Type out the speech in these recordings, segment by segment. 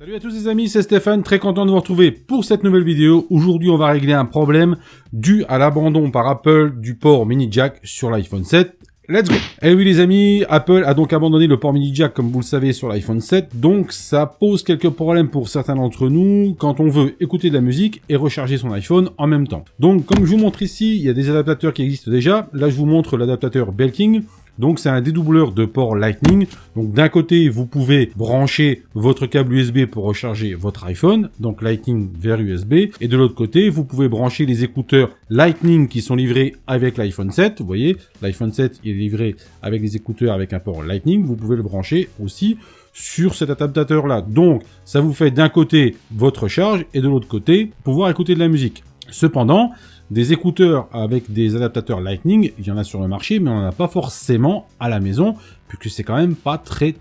Salut à tous les amis, c'est Stéphane, très content de vous retrouver pour cette nouvelle vidéo. Aujourd'hui, on va régler un problème dû à l'abandon par Apple du port mini jack sur l'iPhone 7. Let's go! Eh oui les amis, Apple a donc abandonné le port mini jack comme vous le savez sur l'iPhone 7, donc ça pose quelques problèmes pour certains d'entre nous quand on veut écouter de la musique et recharger son iPhone en même temps. Donc comme je vous montre ici, il y a des adaptateurs qui existent déjà. Là je vous montre l'adaptateur Belking. Donc c'est un dédoubleur de port Lightning. Donc d'un côté, vous pouvez brancher votre câble USB pour recharger votre iPhone, donc Lightning vers USB. Et de l'autre côté, vous pouvez brancher les écouteurs Lightning qui sont livrés avec l'iPhone 7. Vous voyez, l'iPhone 7 est livré avec des écouteurs avec un port Lightning. Vous pouvez le brancher aussi sur cet adaptateur-là. Donc ça vous fait d'un côté votre charge et de l'autre côté pouvoir écouter de la musique. Cependant, des écouteurs avec des adaptateurs Lightning, il y en a sur le marché, mais on n'en a pas forcément à la maison, puisque c'est quand même pas très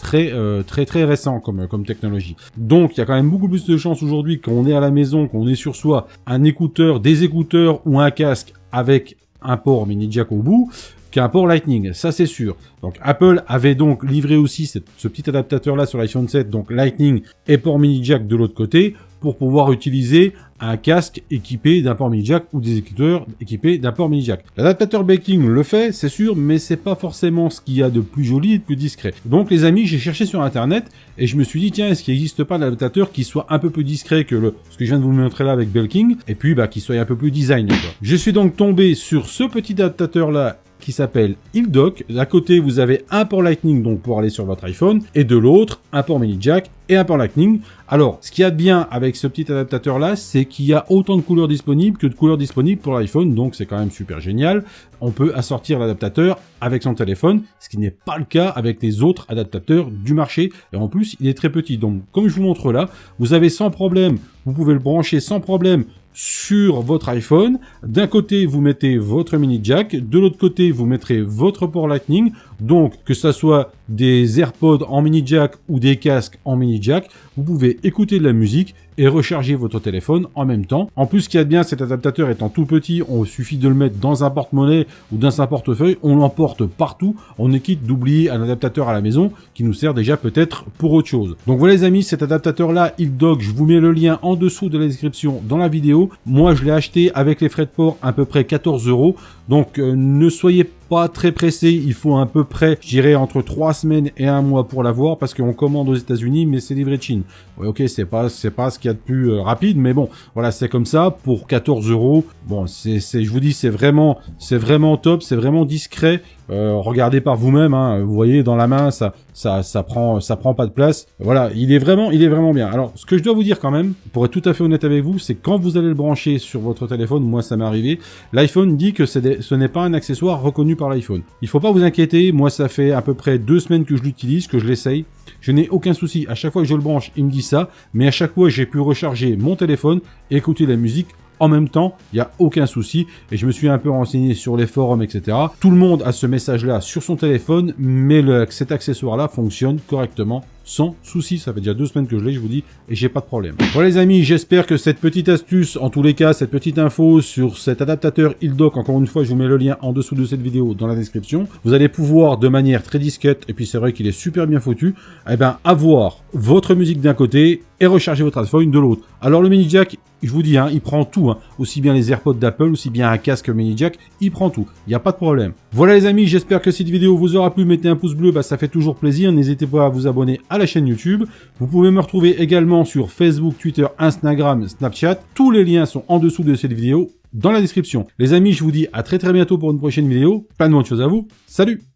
récent comme technologie. Donc il y a quand même beaucoup plus de chances aujourd'hui qu'on est à la maison, qu'on ait sur soi un écouteur, des écouteurs ou un casque avec un port mini jack au bout, qu'un port Lightning, ça c'est sûr. Donc Apple avait donc livré aussi ce petit adaptateur là sur l'iPhone 7, donc Lightning et port mini jack de l'autre côté, pour pouvoir utiliser un casque équipé d'un port mini jack ou des écouteurs équipés d'un port mini jack. L'adaptateur Belking le fait, c'est sûr, mais c'est pas forcément ce qu'il y a de plus joli et de plus discret. Donc les amis, j'ai cherché sur internet et je me suis dit tiens, est-ce qu'il n'existe pas d'adaptateur qui soit un peu plus discret que ce que je viens de vous montrer là avec Belking, et puis qui soit un peu plus design, quoi. Je suis donc tombé sur ce petit adaptateur là qui s'appelle HillDock. D'un côté, vous avez un port Lightning donc pour aller sur votre iPhone, et de l'autre, un port mini jack et un port Lightning. Alors, ce qu'il y a de bien avec ce petit adaptateur là, c'est qu'il y a autant de couleurs disponibles que de couleurs disponibles pour l'iPhone, donc c'est quand même super génial. On peut assortir l'adaptateur avec son téléphone, ce qui n'est pas le cas avec les autres adaptateurs du marché, et en plus, il est très petit. Donc, comme je vous montre là, vous avez sans problème, vous pouvez le brancher sans problème sur votre iPhone. D'un côté, vous mettez votre mini jack, de l'autre côté, vous mettrez votre port Lightning. Donc, que ça soit des AirPods en mini jack ou des casques en mini jack, vous pouvez écouter de la musique et recharger votre téléphone en même temps. En plus, ce qu'il y a de bien, cet adaptateur étant tout petit, on suffit de le mettre dans un porte-monnaie ou dans un portefeuille, on l'emporte partout. On est quitte d'oublier un adaptateur à la maison qui nous sert déjà peut-être pour autre chose. Donc voilà les amis, cet adaptateur-là, HillDock, je vous mets le lien en dessous de la description dans la vidéo. Moi, je l'ai acheté avec les frais de port à peu près 14 €. Donc ne soyez pas très pressé, il faut à peu près, je dirais, entre 3 semaines et 1 mois pour l'avoir, parce qu'on commande aux États-Unis, mais c'est livré de Chine. Ouais, ok, c'est pas ce qu'il y a de plus rapide, mais bon, voilà, c'est comme ça, pour 14 €. Bon, je vous dis, c'est vraiment top, c'est vraiment discret. Regardez par vous-même, hein, vous voyez, dans la main, ça prend pas de place. Voilà, il est vraiment bien. Alors, ce que je dois vous dire quand même, pour être tout à fait honnête avec vous, c'est quand vous allez le brancher sur votre téléphone, moi ça m'est arrivé, l'iPhone dit que ce n'est pas un accessoire reconnu par l'iPhone. Il faut pas vous inquiéter, moi ça fait à peu près 2 semaines que je l'utilise, que je l'essaye. Je n'ai aucun souci, à chaque fois que je le branche, il me dit ça, mais à chaque fois j'ai pu recharger mon téléphone et écouter la musique en même temps, il n'y a aucun souci, et je me suis un peu renseigné sur les forums, etc. Tout le monde a ce message-là sur son téléphone, mais cet accessoire-là fonctionne correctement, sans souci. Ça fait déjà 2 semaines que je l'ai, je vous dis, et j'ai pas de problème. Voilà les amis, j'espère que cette petite astuce, en tous les cas, cette petite info sur cet adaptateur HillDock, encore une fois, je vous mets le lien en dessous de cette vidéo dans la description. Vous allez pouvoir, de manière très discrète, et puis c'est vrai qu'il est super bien foutu, eh ben, avoir votre musique d'un côté et recharger votre iPhone de l'autre. Alors le mini jack, je vous dis, hein, il prend tout, hein. Aussi bien les AirPods d'Apple, aussi bien un casque mini jack, il prend tout. Il n'y a pas de problème. Voilà les amis, j'espère que cette vidéo vous aura plu. Mettez un pouce bleu, ça fait toujours plaisir. N'hésitez pas à vous abonner à la chaîne YouTube. Vous pouvez me retrouver également sur Facebook, Twitter, Instagram, Snapchat. Tous les liens sont en dessous de cette vidéo, dans la description. Les amis, je vous dis à très bientôt pour une prochaine vidéo. Plein de bonnes choses à vous. Salut!